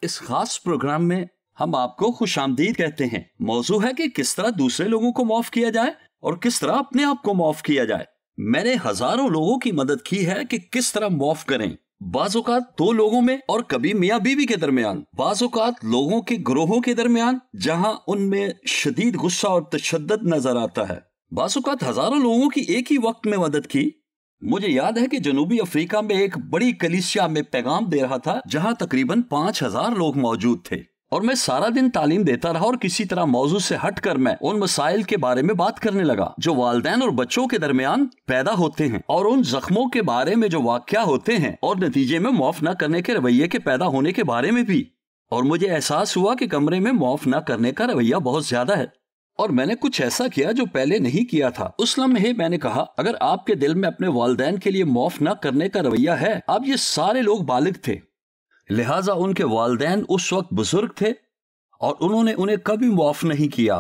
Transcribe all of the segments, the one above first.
इस खास प्रोग्राम में हम आपको खुशामदीद कहते हैं। मौजू है कि किस तरह दूसरे लोगों को माफ किया जाए और किस तरह अपने आप को माफ किया जाए। मैंने हजारों लोगों की मदद की है कि किस तरह माफ करें। बाज़ औक़ात दो लोगों में और कभी मियाँ बीवी के दरमियान, बाज़ औक़ात लोगों के ग्रोहों के दरमियान जहां उनमें शदीद गुस्सा और तशद्दुद नजर आता है। बाज़ औक़ात हजारों लोगों की एक ही वक्त में मदद की। मुझे याद है कि जनूबी अफ्रीका में एक बड़ी कलीसिया में पैगाम दे रहा था जहां तकरीबन 5000 लोग मौजूद थे और मैं सारा दिन तालीम देता रहा और किसी तरह मौजू से हटकर मैं उन मसाइल के बारे में बात करने लगा जो वालिदैन और बच्चों के दरमियान पैदा होते हैं और उन जख्मों के बारे में जो वाक़या होते हैं और नतीजे में माफ न करने के रवैये के पैदा होने के बारे में भी। और मुझे एहसास हुआ कि कमरे में माफ न करने का रवैया बहुत ज्यादा है और मैंने कुछ ऐसा किया जो पहले नहीं किया था। उस लम्हे मैंने कहा, अगर आपके दिल में अपने वालिदैन के लिए माफ न करने का रवैया है, अब ये सारे लोग बालिग थे, लिहाजा उनके वालिदैन उस वक्त बुजुर्ग थे और उन्होंने उन्हें कभी माफ नहीं किया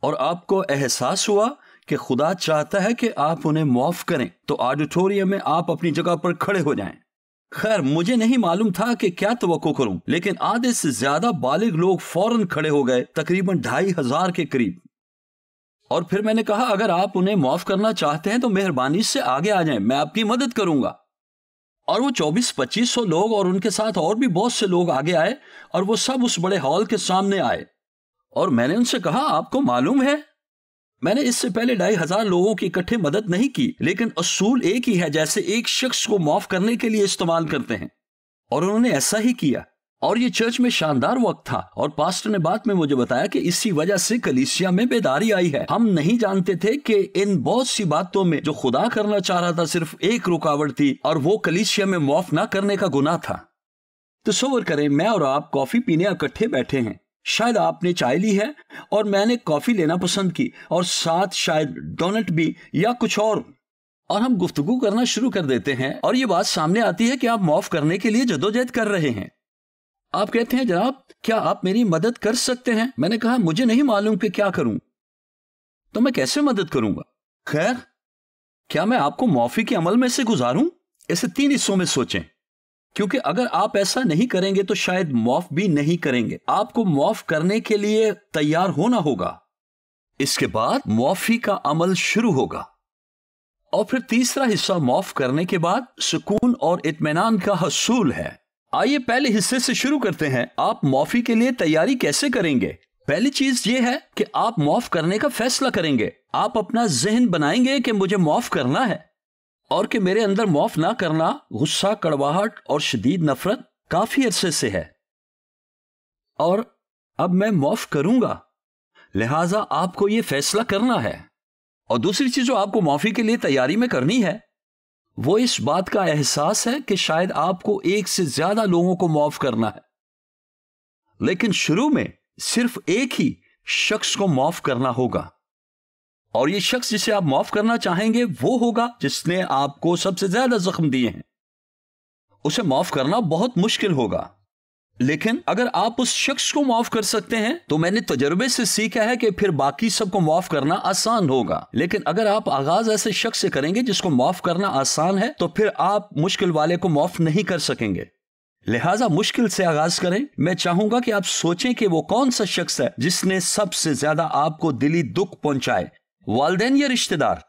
और आपको एहसास हुआ कि खुदा चाहता है कि आप उन्हें माफ करें, तो ऑडिटोरियम में आप अपनी जगह पर खड़े हो जाएं। खैर, मुझे नहीं मालूम था कि क्या तवक्को करूं, लेकिन आधे से ज्यादा बालिग लोग फौरन खड़े हो गए, तकरीबन 2500 के करीब। और फिर मैंने कहा, अगर आप उन्हें माफ करना चाहते हैं तो मेहरबानी से आगे आ जाएं, मैं आपकी मदद करूंगा। और वो 2400-2500 लोग और उनके साथ और भी बहुत से लोग आगे आए और वो सब उस बड़े हॉल के सामने आए और मैंने उनसे कहा, आपको मालूम है मैंने इससे पहले 2500 लोगों की इकट्ठे मदद नहीं की, लेकिन असूल एक ही है जैसे एक शख्स को माफ करने के लिए इस्तेमाल करते हैं। और उन्होंने ऐसा ही किया और ये चर्च में शानदार वक्त था और पास्टर ने बाद में मुझे बताया कि इसी वजह से कलीसिया में बेदारी आई है। हम नहीं जानते थे कि इन बहुत सी बातों में जो खुदा करना चाह रहा था सिर्फ एक रुकावट थी और वो कलीसिया में माफ ना करने का गुनाह था। तसव्वुर करें, मैं और आप कॉफी पीने इकट्ठे बैठे हैं, शायद आपने चाय ली है और मैंने कॉफी लेना पसंद की और साथ शायद डोनट भी या कुछ और हम गुफ्तगू करना शुरू कर देते हैं और ये बात सामने आती है कि आप माफ करने के लिए जदोजहद कर रहे हैं। आप कहते हैं, जनाब क्या आप मेरी मदद कर सकते हैं? मैंने कहा, मुझे नहीं मालूम कि क्या करूं, तो मैं कैसे मदद करूंगा। खैर, क्या मैं आपको माफी के अमल में से गुजारूं? इसे 3 हिस्सों में सोचें, क्योंकि अगर आप ऐसा नहीं करेंगे तो शायद माफ भी नहीं करेंगे। आपको माफ करने के लिए तैयार होना होगा, इसके बाद माफी का अमल शुरू होगा और फिर तीसरा हिस्सा माफ करने के बाद सुकून और इत्मीनान का हसूल है। आइए पहले हिस्से से शुरू करते हैं। आप माफी के लिए तैयारी कैसे करेंगे? पहली चीज यह है कि आप माफ करने का फैसला करेंगे। आप अपना जहन बनाएंगे कि मुझे माफ करना है और कि मेरे अंदर माफ ना करना, गुस्सा, कड़वाहट और शदीद नफरत काफी अरसे से है और अब मैं माफ करूंगा। लिहाजा आपको यह फैसला करना है। और दूसरी चीज जो आपको माफी के लिए तैयारी में करनी है वो इस बात का एहसास है कि शायद आपको एक से ज्यादा लोगों को माफ करना है, लेकिन शुरू में सिर्फ एक ही शख्स को माफ करना होगा और यह शख्स जिसे आप माफ करना चाहेंगे वो होगा जिसने आपको सबसे ज्यादा जख्म दिए हैं। उसे माफ करना बहुत मुश्किल होगा, लेकिन अगर आप उस शख्स को माफ कर सकते हैं तो मैंने तजुर्बे से सीखा है कि फिर बाकी सबको माफ करना आसान होगा। लेकिन अगर आप आगाज ऐसे शख्स से करेंगे जिसको माफ करना आसान है तो फिर आप मुश्किल वाले को माफ नहीं कर सकेंगे। लिहाजा मुश्किल से आगाज करें। मैं चाहूंगा कि आप सोचें कि वो कौन सा शख्स है जिसने सबसे ज्यादा आपको दिली दुख पहुंचाए, वालिदैन या रिश्तेदार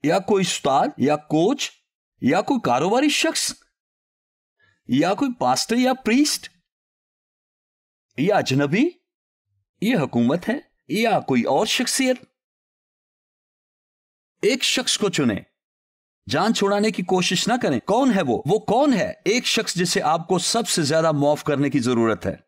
या कोई उस्ताद या कोच या कोई कारोबारी शख्स या कोई पास्टर या प्रीस्ट या अजनबी या हुकूमत है या कोई और शख्सियत। एक शख्स को चुने, जान छुड़ाने की कोशिश ना करें। कौन है वो कौन है एक शख्स जिसे आपको सबसे ज्यादा माफ करने की जरूरत है।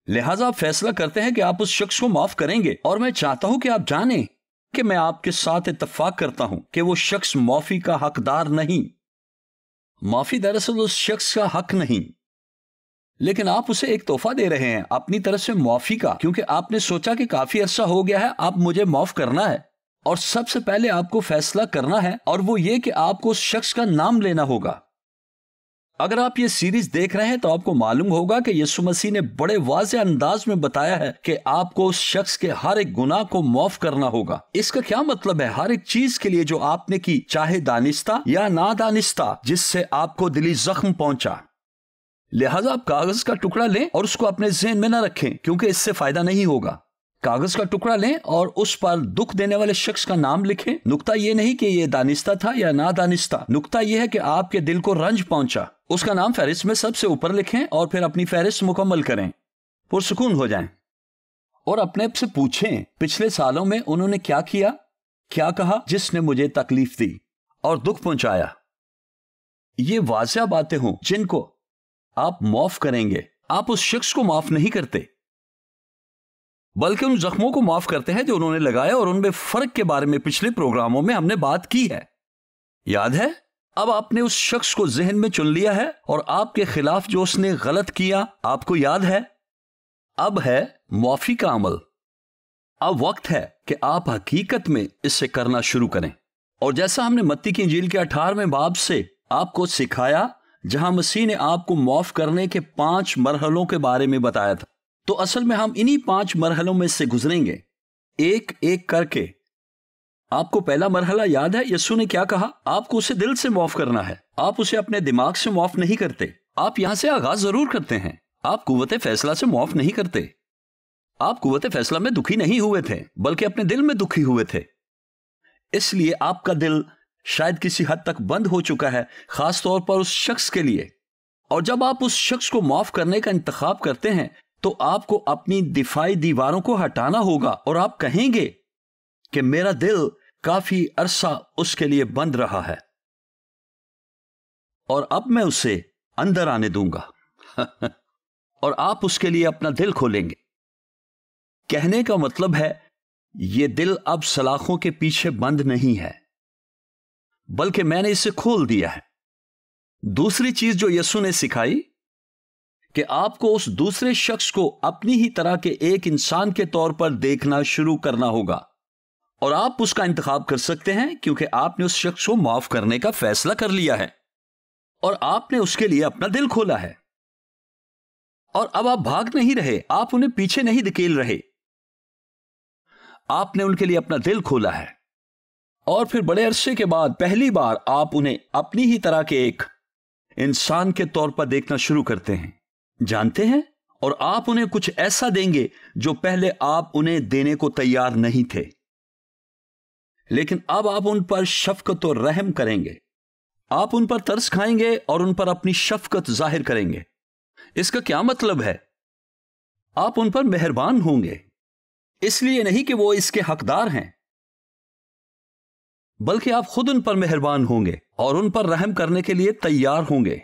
लिहाजा आप फैसला करते हैं कि आप उस शख्स को माफ करेंगे और मैं चाहता हूं कि आप जानें कि मैं आपके साथ इत्तफाक करता हूं कि वो शख्स माफी का हकदार नहीं। माफी दरअसल उस शख्स का हक नहीं, लेकिन आप उसे एक तोहफा दे रहे हैं अपनी तरफ से माफी का, क्योंकि आपने सोचा कि काफी अरसा हो गया है, अब मुझे माफ करना है। और सबसे पहले आपको फैसला करना है और वो ये कि आपको उस शख्स का नाम लेना होगा। अगर आप ये सीरीज देख रहे हैं तो आपको मालूम होगा कि यीशु मसीह ने बड़े वाज़ेह अंदाज में बताया है कि आपको उस शख्स के हर एक गुनाह को माफ करना होगा। इसका क्या मतलब है? हर एक चीज के लिए जो आपने की, चाहे दानिस्ता या नादानिस्ता, जिससे आपको दिली जख्म पहुंचा। लिहाजा आप कागज का टुकड़ा लें और उसको अपने ज़हन में ना रखें, क्योंकि इससे फायदा नहीं होगा। कागज का टुकड़ा लें और उस पर दुख देने वाले शख्स का नाम लिखें। नुक्ता यह नहीं कि यह दानिस्ता था या नादानिस्ता, नुक्ता यह है कि आपके दिल को रंज पहुंचा। उसका नाम फहरिस्त में सबसे ऊपर लिखें और फिर अपनी फहरिस्त मुकम्मल करें, पुरसुकून हो जाएं और अपने आप से पूछें पिछले सालों में उन्होंने क्या किया, क्या कहा जिसने मुझे तकलीफ दी और दुख पहुंचाया। ये वाज़िह बातें हों जिनको आप माफ करेंगे। आप उस शख्स को माफ नहीं करते, बल्कि उन जख्मों को माफ करते हैं जो उन्होंने लगाया, और उनमें फर्क के बारे में पिछले प्रोग्रामों में हमने बात की है, याद है। अब आपने उस शख्स को जहन में चुन लिया है और आपके खिलाफ जो उसने गलत किया आपको याद है। अब है माफी का अमल। अब वक्त है कि आप हकीकत में इससे करना शुरू करें। और जैसा हमने मत्ती की इंजील के 18वें बाब से आपको सिखाया, जहां मसीह ने आपको माफ करने के 5 मरहलों के बारे में बताया था, तो असल में हम इन्हीं 5 मरहलों में से गुजरेंगे एक एक करके। आपको पहला मरहला याद है, यीशु ने क्या कहा? आपको उसे दिल से माफ करना है। आप उसे अपने दिमाग से माफ नहीं करते। आप यहां से आगाज जरूर करते हैं, आप कुव्वत फैसला से माफ नहीं करते। आप कुव्वत फैसला में दुखी नहीं हुए थे, बल्कि अपने दिल में दुखी हुए थे। इसलिए आपका दिल शायद किसी हद तक बंद हो चुका है, खास तौर पर उस शख्स के लिए। और जब आप उस शख्स को माफ करने का इंतखाब करते हैं तो आपको अपनी दिफाई दीवारों को हटाना होगा और आप कहेंगे कि मेरा दिल काफी अरसा उसके लिए बंद रहा है और अब मैं उसे अंदर आने दूंगा। और आप उसके लिए अपना दिल खोलेंगे। कहने का मतलब है यह दिल अब सलाखों के पीछे बंद नहीं है, बल्कि मैंने इसे खोल दिया है। दूसरी चीज जो यीशु ने सिखाई कि आपको उस दूसरे शख्स को अपनी ही तरह के एक इंसान के तौर पर देखना शुरू करना होगा, और आप उसका इंतखाब कर सकते हैं क्योंकि आपने उस शख्स को माफ करने का फैसला कर लिया है और आपने उसके लिए अपना दिल खोला है। और अब आप भाग नहीं रहे, आप उन्हें पीछे नहीं धकेल रहे, आपने उनके लिए अपना दिल खोला है। और फिर बड़े अरसे के बाद पहली बार आप उन्हें अपनी ही तरह के एक इंसान के तौर पर देखना शुरू करते हैं, जानते हैं। और आप उन्हें कुछ ऐसा देंगे जो पहले आप उन्हें देने को तैयार नहीं थे, लेकिन अब आप उन पर शफकत और रहम करेंगे। आप उन पर तरस खाएंगे और उन पर अपनी शफकत जाहिर करेंगे। इसका क्या मतलब है? आप उन पर मेहरबान होंगे, इसलिए नहीं कि वो इसके हकदार हैं, बल्कि आप खुद उन पर मेहरबान होंगे और उन पर रहम करने के लिए तैयार होंगे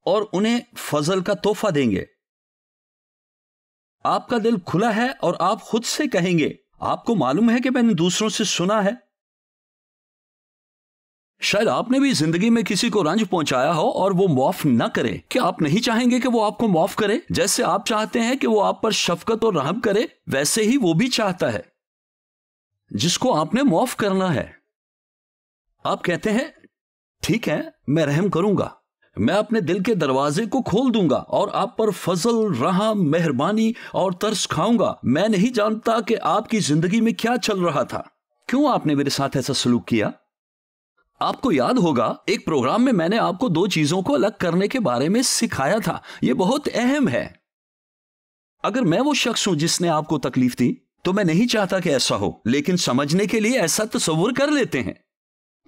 और उन्हें फजल का तोहफा देंगे। आपका दिल खुला है और आप खुद से कहेंगे, आपको मालूम है कि मैंने दूसरों से सुना है। शायद आपने भी जिंदगी में किसी को रंज पहुंचाया हो और वो माफ ना करे। क्या आप नहीं चाहेंगे कि वो आपको माफ करे? जैसे आप चाहते हैं कि वो आप पर शफकत और रहम करे, वैसे ही वो भी चाहता है जिसको आपने माफ करना है। आप कहते हैं ठीक है, मैं रहम करूंगा, मैं अपने दिल के दरवाजे को खोल दूंगा और आप पर फजल, रहम, मेहरबानी और तरस खाऊंगा। मैं नहीं जानता कि आपकी जिंदगी में क्या चल रहा था, क्यों आपने मेरे साथ ऐसा सलूक किया। आपको याद होगा एक प्रोग्राम में मैंने आपको 2 चीजों को अलग करने के बारे में सिखाया था। यह बहुत अहम है। अगर मैं वो शख्स हूं जिसने आपको तकलीफ दी तो मैं नहीं चाहता कि ऐसा हो, लेकिन समझने के लिए ऐसा तसव्वुर कर लेते हैं।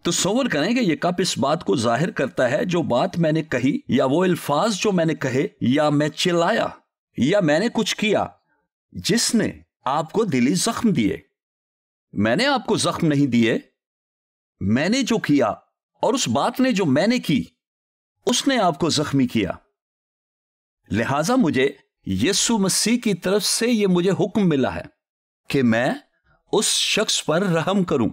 तसव्वुर करें कि यह कब इस बात को जाहिर करता है जो बात मैंने कही, या वो अल्फाज जो मैंने कहे, या मैं चिल्लाया, या मैंने कुछ किया जिसने आपको दिली जख्म दिए। मैंने आपको जख्म नहीं दिए, मैंने जो किया और उस बात ने जो मैंने की उसने आपको जख्मी किया। लिहाजा मुझे यीशु मसीह की तरफ से यह मुझे हुक्म मिला है कि मैं उस शख्स पर रहम करूं।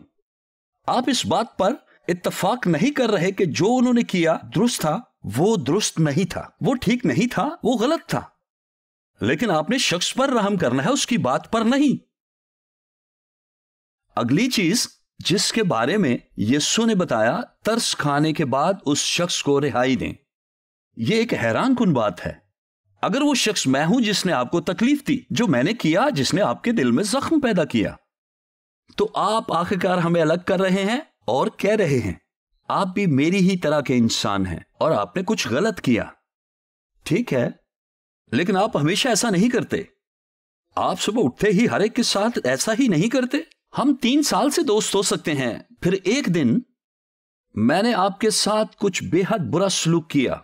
आप इस बात पर इत्तफाक नहीं कर रहे कि जो उन्होंने किया दुरुस्त था, वो दुरुस्त नहीं था, वो ठीक नहीं था, वो गलत था, लेकिन आपने शख्स पर रहम करना है, उसकी बात पर नहीं। अगली चीज जिसके बारे में यीशु ने बताया, तरस खाने के बाद उस शख्स को रिहाई दें। यह एक हैरान कुन बात है। अगर वो शख्स मैं हूं जिसने आपको तकलीफ दी, जो मैंने किया, जिसने आपके दिल में जख्म पैदा किया, तो आप आखिरकार हमें अलग कर रहे हैं और कह रहे हैं आप भी मेरी ही तरह के इंसान हैं और आपने कुछ गलत किया। ठीक है, लेकिन आप हमेशा ऐसा नहीं करते। आप सुबह उठते ही हर एक के साथ ऐसा ही नहीं करते। हम 3 साल से दोस्त हो सकते हैं, फिर एक दिन मैंने आपके साथ कुछ बेहद बुरा सलूक किया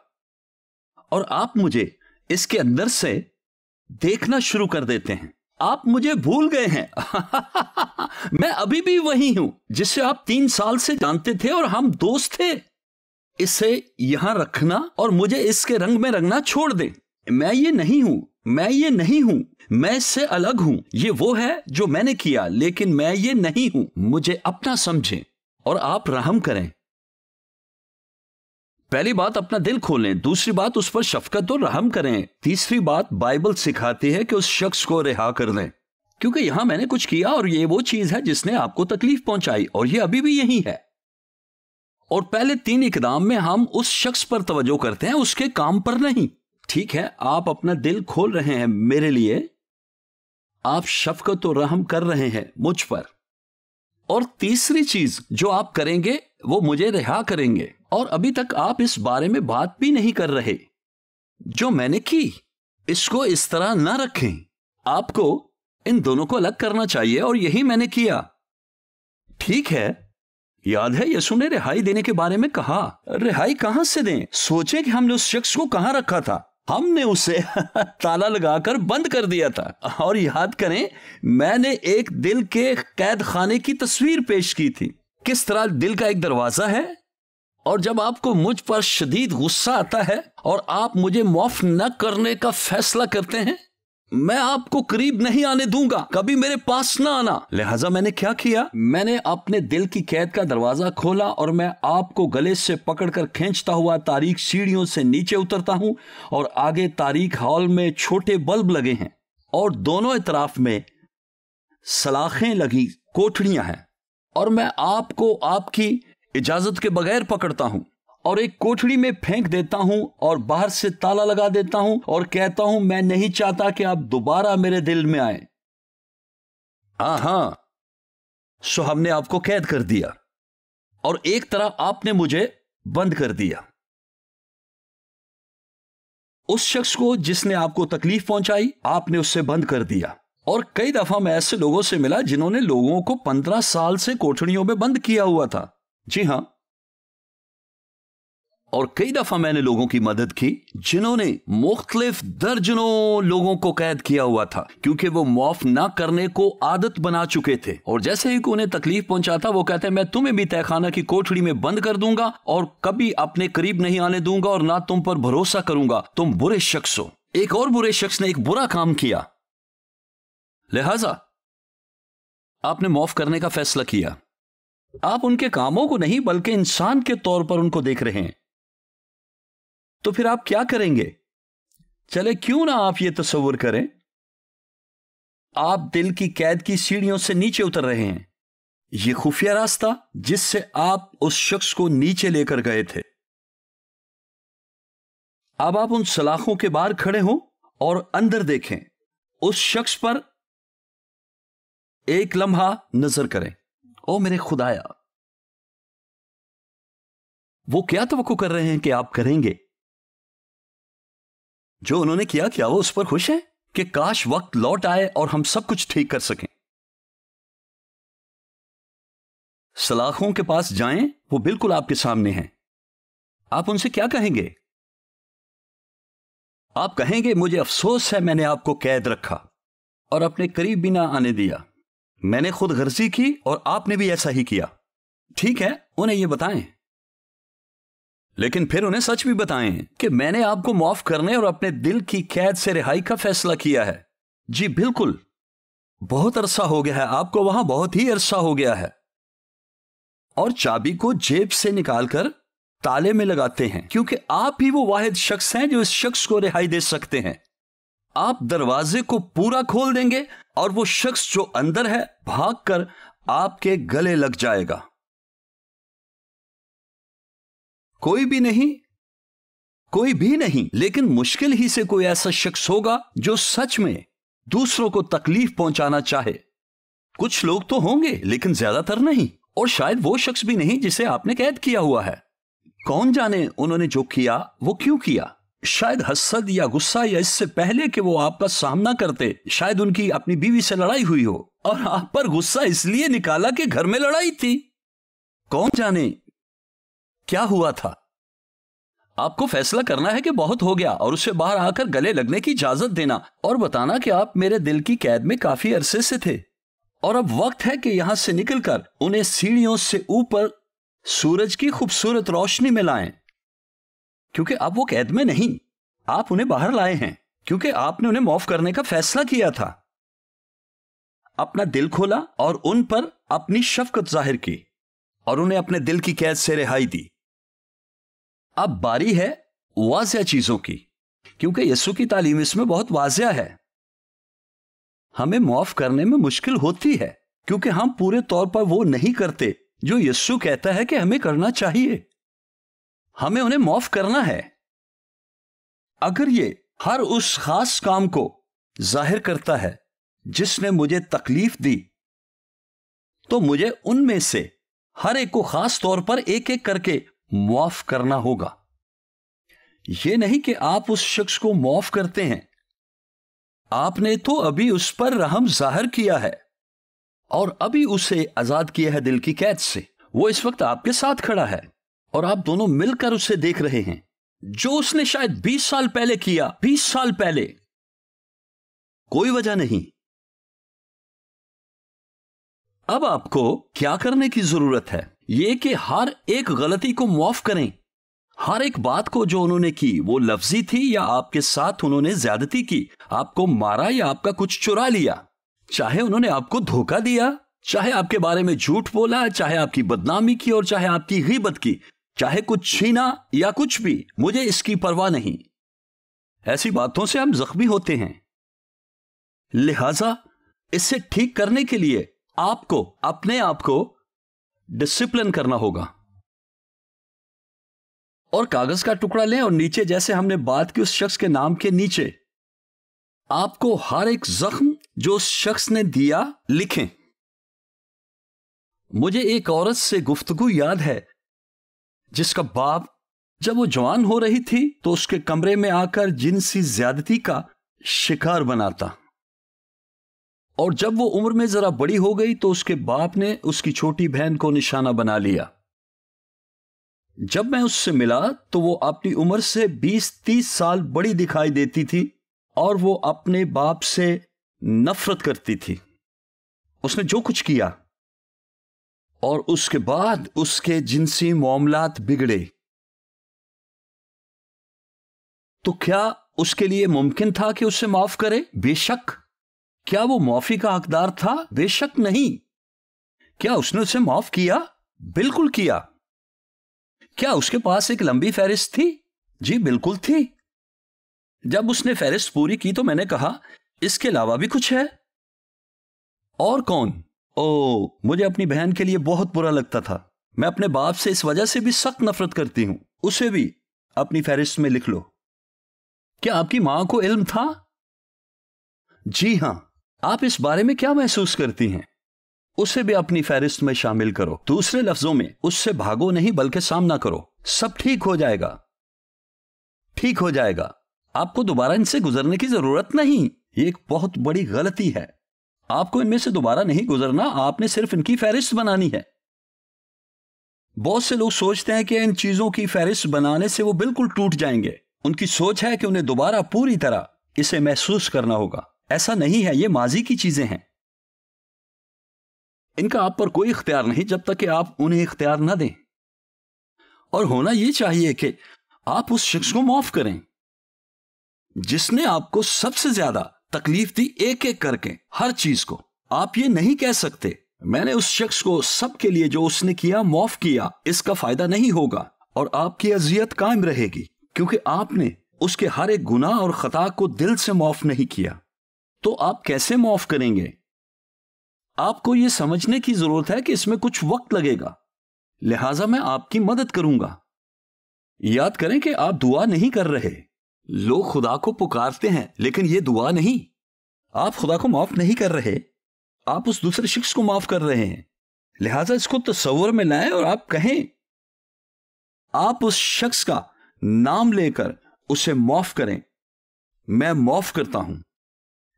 और आप मुझे इसके अंदर से देखना शुरू कर देते हैं। आप मुझे भूल गए हैं। मैं अभी भी वही हूं जिसे आप 3 साल से जानते थे और हम दोस्त थे। इसे यहां रखना और मुझे इसके रंग में रंगना छोड़ दें। मैं ये नहीं हूं, मैं ये नहीं हूं, मैं इससे अलग हूं। ये वो है जो मैंने किया, लेकिन मैं ये नहीं हूं। मुझे अपना समझें और आप रहम करें। पहली बात, अपना दिल खोलें। दूसरी बात, उस पर शफकत और रहम करें। तीसरी बात, बाइबल सिखाती है कि उस शख्स को रिहा कर दें, क्योंकि यहां मैंने कुछ किया और ये वो चीज है जिसने आपको तकलीफ पहुंचाई और ये अभी भी यही है। और पहले 3 इकदाम में हम उस शख्स पर तवज्जो करते हैं, उसके काम पर नहीं। ठीक है, आप अपना दिल खोल रहे हैं मेरे लिए, आप शफकत और रहम कर रहे हैं मुझ पर। और तीसरी चीज जो आप करेंगे वो मुझे रिहा करेंगे। और अभी तक आप इस बारे में बात भी नहीं कर रहे जो मैंने की। इसको इस तरह ना रखें, आपको इन दोनों को अलग करना चाहिए और यही मैंने किया। ठीक है, याद है यीशु ने रिहाई देने के बारे में कहा। रिहाई कहां से दें? सोचें कि हमने उस शख्स को कहां रखा था। हमने उसे ताला लगाकर बंद कर दिया था। और याद करें, मैंने एक दिल के कैद खाने की तस्वीर पेश की थी। किस तरह दिल का एक दरवाजा है और जब आपको मुझ पर शदीद गुस्सा आता है और आप मुझे माफ न करने का फैसला करते हैं, मैं आपको करीब नहीं आने दूंगा, कभी मेरे पास ना आना। लिहाजा मैंने क्या किया? मैंने अपने दिल की कैद का दरवाजा खोला और मैं आपको गले से पकड़कर खींचता हुआ तारीक सीढ़ियों से नीचे उतरता हूं और आगे तारीक हॉल में छोटे बल्ब लगे हैं और दोनों इतराफ में सलाखें लगी कोठड़ियां हैं और मैं आपको आपकी इजाजत के बगैर पकड़ता हूं और एक कोठड़ी में फेंक देता हूं और बाहर से ताला लगा देता हूं और कहता हूं मैं नहीं चाहता कि आप दोबारा मेरे दिल में आए। हां, सो हमने आपको कैद कर दिया और एक तरह आपने मुझे बंद कर दिया। उस शख्स को जिसने आपको तकलीफ पहुंचाई, आपने उससे बंद कर दिया। और कई दफा मैं ऐसे लोगों से मिला जिन्होंने लोगों को 15 साल से कोठड़ियों में बंद किया हुआ था। जी हां, और कई दफा मैंने लोगों की मदद की जिन्होंने मुख्तलिफ दर्जनों लोगों को कैद किया हुआ था, क्योंकि वो माफ ना करने को आदत बना चुके थे। और जैसे ही उन्हें तकलीफ पहुंचाता, वो कहते हैं मैं तुम्हें भी तहखाना की कोठड़ी में बंद कर दूंगा और कभी अपने करीब नहीं आने दूंगा और ना तुम पर भरोसा करूंगा, तुम बुरे शख्स हो। एक और बुरे शख्स ने एक बुरा काम किया, लिहाजा आपने माफ करने का फैसला किया। आप उनके कामों को नहीं बल्कि इंसान के तौर पर उनको देख रहे हैं। तो फिर आप क्या करेंगे? चले क्यों ना आप ये तस्वर करें, आप दिल की कैद की सीढ़ियों से नीचे उतर रहे हैं। ये खुफिया रास्ता जिससे आप उस शख्स को नीचे लेकर गए थे। अब आप उन सलाखों के बाहर खड़े हो और अंदर देखें। उस शख्स पर एक लम्हा नजर करें। ओ मेरे खुदाया, वो क्या तवक्को कर रहे हैं कि आप करेंगे? जो उन्होंने किया, क्या वो उस पर खुश है कि काश वक्त लौट आए और हम सब कुछ ठीक कर सकें? सलाखों के पास जाएं, वो बिल्कुल आपके सामने हैं। आप उनसे क्या कहेंगे? आप कहेंगे मुझे अफसोस है मैंने आपको कैद रखा और अपने करीब भी ना आने दिया। मैंने खुद गर्जी की और आपने भी ऐसा ही किया। ठीक है, उन्हें यह बताएं, लेकिन फिर उन्हें सच भी बताएं कि मैंने आपको माफ करने और अपने दिल की कैद से रिहाई का फैसला किया है। जी बिल्कुल, बहुत अरसा हो गया है, आपको वहां बहुत ही अरसा हो गया है। और चाबी को जेब से निकालकर ताले में लगाते हैं, क्योंकि आप ही वो वाहिद शख्स हैं जो इस शख्स को रिहाई दे सकते हैं। आप दरवाजे को पूरा खोल देंगे और वो शख्स जो अंदर है भागकर आपके गले लग जाएगा। कोई भी नहीं, लेकिन मुश्किल ही से कोई ऐसा शख्स होगा जो सच में दूसरों को तकलीफ पहुंचाना चाहे। कुछ लोग तो होंगे, लेकिन ज्यादातर नहीं, और शायद वो शख्स भी नहीं जिसे आपने कैद किया हुआ है। कौन जाने उन्होंने जो किया वो क्यों किया। शायद हसद या गुस्सा, या इससे पहले कि वो आपका सामना करते, शायद उनकी अपनी बीवी से लड़ाई हुई हो और आप पर गुस्सा इसलिए निकाला कि घर में लड़ाई थी। कौन जाने क्या हुआ था। आपको फैसला करना है कि बहुत हो गया और उससे बाहर आकर गले लगने की इजाजत देना और बताना कि आप मेरे दिल की कैद में काफी अरसे से थे और अब वक्त है कि यहां से निकलकर उन्हें सीढ़ियों से ऊपर सूरज की खूबसूरत रोशनी में लाएं, क्योंकि अब वो कैद में नहीं, आप उन्हें बाहर लाए हैं क्योंकि आपने उन्हें माफ करने का फैसला किया था। अपना दिल खोला और उन पर अपनी शफकत जाहिर की और उन्हें अपने दिल की कैद से रिहाई दी। अब बारी है वाज़िया चीजों की, क्योंकि यीशु की तालीम इसमें बहुत वाज़िया है। हमें माफ करने में मुश्किल होती है क्योंकि हम पूरे तौर पर वो नहीं करते जो यीशु कहता है कि हमें करना चाहिए। हमें उन्हें माफ करना है। अगर ये हर उस खास काम को जाहिर करता है जिसने मुझे तकलीफ दी, तो मुझे उनमें से हर एक को खास तौर पर एक एक करके माफ करना होगा। यह नहीं कि आप उस शख्स को माफ करते हैं, आपने तो अभी उस पर रहम जाहिर किया है और अभी उसे आजाद किया है दिल की कैद से। वो इस वक्त आपके साथ खड़ा है और आप दोनों मिलकर उसे देख रहे हैं, जो उसने शायद 20 साल पहले किया। 20 साल पहले कोई वजह नहीं। अब आपको क्या करने की जरूरत है, यह कि हर एक गलती को माफ करें। हर एक बात को जो उन्होंने की, वो लफ्जी थी या आपके साथ उन्होंने ज्यादती की, आपको मारा या आपका कुछ चुरा लिया, चाहे उन्होंने आपको धोखा दिया, चाहे आपके बारे में झूठ बोला, चाहे आपकी बदनामी की और चाहे आपकी गीबत की, चाहे कुछ छीना या कुछ भी, मुझे इसकी परवाह नहीं। ऐसी बातों से हम जख्मी होते हैं। लिहाजा इसे ठीक करने के लिए आपको अपने आप को डिसिप्लिन करना होगा। और कागज का टुकड़ा लें और नीचे, जैसे हमने बात की उस शख्स के नाम के नीचे, आपको हर एक जख्म जो उस शख्स ने दिया लिखें। मुझे एक औरत से गुफ्तगू याद है जिसका बाप, जब वो जवान हो रही थी तो उसके कमरे में आकर जिनसी ज्यादती का शिकार बनाता, और जब वो उम्र में जरा बड़ी हो गई तो उसके बाप ने उसकी छोटी बहन को निशाना बना लिया। जब मैं उससे मिला तो वो अपनी उम्र से 20-30 साल बड़ी दिखाई देती थी और वो अपने बाप से नफरत करती थी। उसने जो कुछ किया और उसके बाद उसके जिनसी मामलात बिगड़े, तो क्या उसके लिए मुमकिन था कि उसे माफ करे? बेशक। क्या वो माफी का हकदार था? बेशक नहीं। क्या उसने उसे माफ किया? बिल्कुल किया। क्या उसके पास एक लंबी फहरिस्त थी? जी बिल्कुल थी। जब उसने फहरिस्त पूरी की तो मैंने कहा, इसके अलावा भी कुछ है? और कौन? मुझे अपनी बहन के लिए बहुत बुरा लगता था। मैं अपने बाप से इस वजह से भी सख्त नफरत करती हूं। उसे भी अपनी फहरिस्त में लिख लो। क्या आपकी मां को इल्म था? जी हां। आप इस बारे में क्या महसूस करती हैं? उसे भी अपनी फहरिस्त में शामिल करो। दूसरे लफ्जों में, उससे भागो नहीं बल्कि सामना करो। सब ठीक हो जाएगा, ठीक हो जाएगा। आपको दोबारा इनसे गुजरने की जरूरत नहीं। ये एक बहुत बड़ी गलती है। आपको इनमें से दोबारा नहीं गुजरना, आपने सिर्फ इनकी फहरिस्त बनानी है। बहुत से लोग सोचते हैं कि इन चीजों की फहरिस्त बनाने से वो बिल्कुल टूट जाएंगे। उनकी सोच है कि उन्हें दोबारा पूरी तरह इसे महसूस करना होगा। ऐसा नहीं है, ये माजी की चीजें हैं। इनका आप पर कोई इख्तियार नहीं जब तक कि आप उन्हें इख्तियार ना दें। और होना यह चाहिए कि आप उस शख्स को माफ करें जिसने आपको सबसे ज्यादा तकलीफ दी, एक एक करके हर चीज को। आप ये नहीं कह सकते, मैंने उस शख्स को सबके लिए जो उसने किया माफ किया, इसका फायदा नहीं होगा और आपकी अजियत कायम रहेगी, क्योंकि आपने उसके हर एक गुनाह और खता को दिल से माफ नहीं किया। तो आप कैसे माफ करेंगे? आपको यह समझने की जरूरत है कि इसमें कुछ वक्त लगेगा, लिहाजा मैं आपकी मदद करूंगा। याद करें कि आप दुआ नहीं कर रहे। लोग खुदा को पुकारते हैं लेकिन यह दुआ नहीं। आप खुदा को माफ नहीं कर रहे, आप उस दूसरे शख्स को माफ कर रहे हैं। लिहाजा इसको तस्वुर में लाएं और आप कहें, आप उस शख्स का नाम लेकर उसे माफ करें। मैं माफ करता हूं।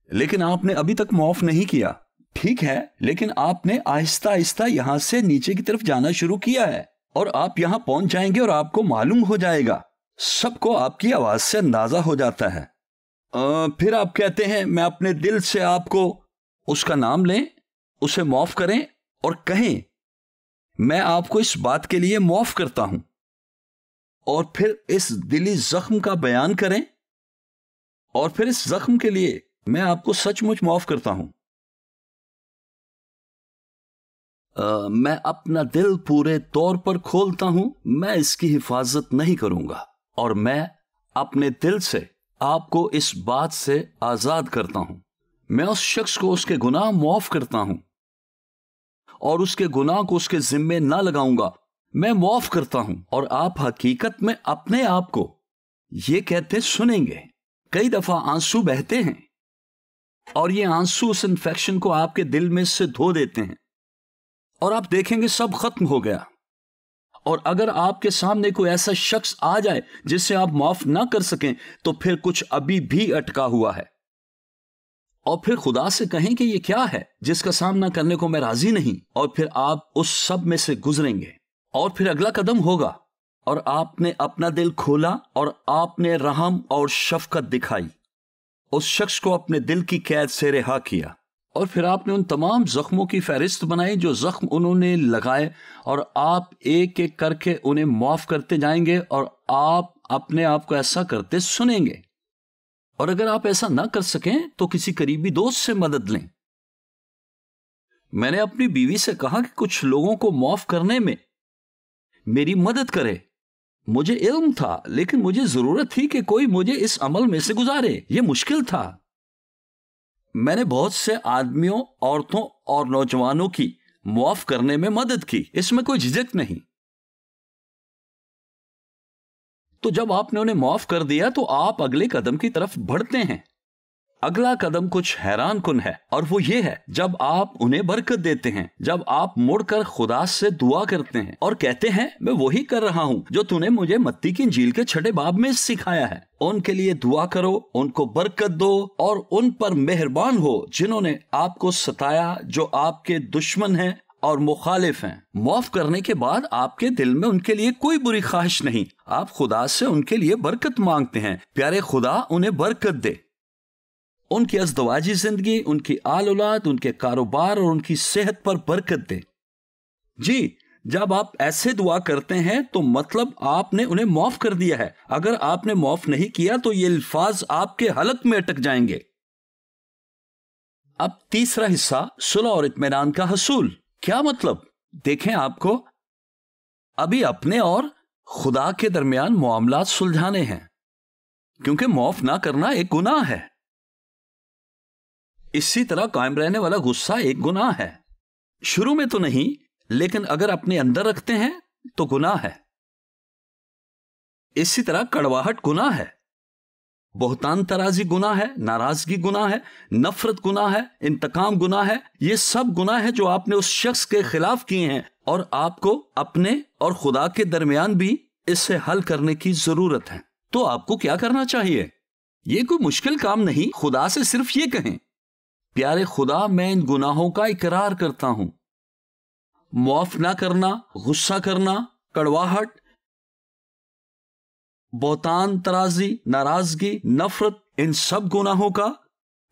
लेकिन आपने अभी तक माफ नहीं किया। ठीक है, लेकिन आपने आहिस्ता आहिस्ता यहां से नीचे की तरफ जाना शुरू किया है और आप यहां पहुंच जाएंगे और आपको मालूम हो जाएगा, सबको आपकी आवाज से अंदाजा हो जाता है। फिर आप कहते हैं मैं अपने दिल से आपको, उसका नाम लें, उसे माफ करें और कहें मैं आपको इस बात के लिए माफ करता हूं, और फिर इस दिली जख्म का बयान करें और फिर इस जख्म के लिए मैं आपको सचमुच माफ करता हूं। मैं अपना दिल पूरे तौर पर खोलता हूं, मैं इसकी हिफाजत नहीं करूंगा और मैं अपने दिल से आपको इस बात से आजाद करता हूं। मैं उस शख्स को उसके गुनाह माफ करता हूं और उसके गुनाह को उसके जिम्मे ना लगाऊंगा। मैं माफ करता हूं। और आप हकीकत में अपने आप को यह कहते सुनेंगे। कई दफा आंसू बहते हैं और ये आंसू उस इन्फेक्शन को आपके दिल में से धो देते हैं और आप देखेंगे सब खत्म हो गया। और अगर आपके सामने कोई ऐसा शख्स आ जाए जिसे आप माफ ना कर सकें, तो फिर कुछ अभी भी अटका हुआ है। और फिर खुदा से कहें कि ये क्या है जिसका सामना करने को मैं राजी नहीं, और फिर आप उस सब में से गुजरेंगे। और फिर अगला कदम होगा और आपने अपना दिल खोला और आपने रहम और शफकत दिखाई, उस शख्स को अपने दिल की कैद से रिहा किया। और फिर आपने उन तमाम जख्मों की फहरिस्त बनाई जो जख्म उन्होंने लगाए, और आप एक एक करके उन्हें माफ करते जाएंगे और आप अपने आप को ऐसा करते सुनेंगे। और अगर आप ऐसा ना कर सकें तो किसी करीबी दोस्त से मदद लें। मैंने अपनी बीवी से कहा कि कुछ लोगों को माफ करने में मेरी मदद करे। मुझे इल्म था, लेकिन मुझे जरूरत थी कि कोई मुझे इस अमल में से गुजारे। यह मुश्किल था। मैंने बहुत से आदमियों, औरतों और नौजवानों की माफ करने में मदद की, इसमें कोई झिझक नहीं। तो जब आपने उन्हें माफ कर दिया तो आप अगले कदम की तरफ बढ़ते हैं। अगला कदम कुछ हैरान कुन है, और वो ये है जब आप उन्हें बरकत देते हैं, जब आप मुड़कर खुदा से दुआ करते हैं और कहते हैं मैं वही कर रहा हूं जो तूने मुझे मत्ती की इंजील के 6 बाब में सिखाया है। उनके लिए दुआ करो, उनको बरकत दो और उन पर मेहरबान हो जिन्होंने आपको सताया, जो आपके दुश्मन हैं और मुखालिफ हैं। माफ करने के बाद आपके दिल में उनके लिए कोई बुरी ख्वाहिश नहीं। आप खुदा से उनके लिए बरकत मांगते हैं। प्यारे खुदा उन्हें बरकत दे, उनकी अज़दवाजी जिंदगी, उनकी आल औलाद, उनके कारोबार और उनकी सेहत पर बरकत दे। जी, जब आप ऐसे दुआ करते हैं तो मतलब आपने उन्हें माफ कर दिया है। अगर आपने माफ नहीं किया तो ये अल्फाज आपके हलक में अटक जाएंगे। अब तीसरा हिस्सा, सुलह और इत्मीनान का हसूल। क्या मतलब? देखें, आपको अभी अपने और खुदा के दरमियान मामलात सुलझाने हैं, क्योंकि माफ ना करना एक गुनाह है। इसी तरह कायम रहने वाला गुस्सा एक गुनाह है। शुरू में तो नहीं, लेकिन अगर अपने अंदर रखते हैं तो गुनाह है। इसी तरह कड़वाहट गुनाह है, बहुतान तराजी गुनाह है, नाराजगी गुनाह है, नफरत गुनाह है, इंतकाम गुनाह है। ये सब गुनाह है जो आपने उस शख्स के खिलाफ किए हैं, और आपको अपने और खुदा के दरमियान भी इससे हल करने की जरूरत है। तो आपको क्या करना चाहिए? ये कोई मुश्किल काम नहीं। खुदा से सिर्फ ये कहें, प्यारे खुदा, मैं इन गुनाहों का इकरार करता हूं। माफ ना करना, गुस्सा करना, कड़वाहट, बहुतान तराजी, नाराजगी, नफरत, इन सब गुनाहों का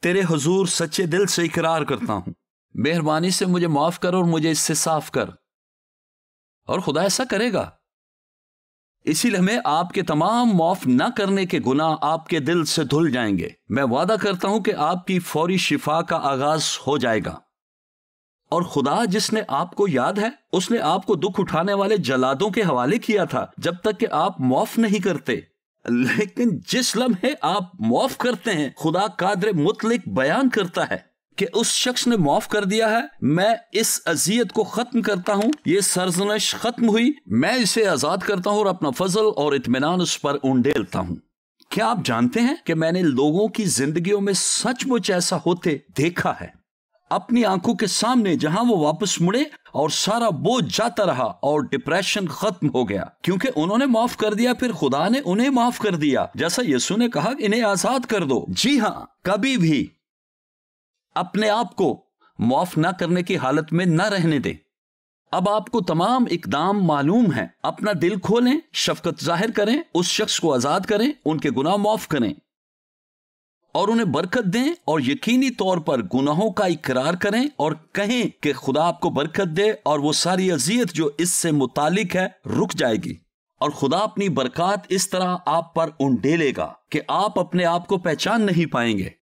तेरे हुजूर सच्चे दिल से इकरार करता हूं। मेहरबानी से मुझे माफ कर और मुझे इससे साफ कर। और खुदा ऐसा करेगा। इसी लम्हे आपके तमाम माफ न करने के गुनाह आपके दिल से धुल जाएंगे। मैं वादा करता हूं कि आपकी फौरी शिफा का आगाज हो जाएगा। और खुदा जिसने आपको, याद है, उसने आपको दुख उठाने वाले जलादों के हवाले किया था जब तक कि आप माफ नहीं करते। लेकिन जिस लम्हे आप माफ करते हैं, खुदा कादर मुतलक बयान करता है कि उस शख्स ने माफ कर दिया है। मैं इस अजियत को खत्म करता हूं, ये सरजनश खत्म हुई, मैं इसे आजाद करता हूं और अपना फजल और इत्मीनान उस पर उंडेलता हूं। क्या आप जानते हैं कि मैंने लोगों की जिंदगियों में सचमुच ऐसा होते देखा है? अपनी आंखों के सामने जहां वो वापस मुड़े और सारा बोझ जाता रहा और डिप्रेशन खत्म हो गया, क्योंकि उन्होंने माफ कर दिया, फिर खुदा ने उन्हें माफ कर दिया। जैसा यीशु ने कहा, इन्हें आजाद कर दो। जी हां, कभी भी अपने आप को माफ ना करने की हालत में ना रहने दें। अब आपको तमाम इकदाम मालूम है। अपना दिल खोलें, शफकत जाहिर करें, उस शख्स को आजाद करें, उनके गुनाह माफ करें और उन्हें बरकत दें, और यकीनी तौर पर गुनाहों का इकरार करें और कहें कि खुदा आपको बरकत दे और वो सारी अजियत जो इससे मुतालिक है रुक जाएगी, और खुदा अपनी बरकत इस तरह आप पर उंडेलेगा कि आप अपने आप को पहचान नहीं पाएंगे।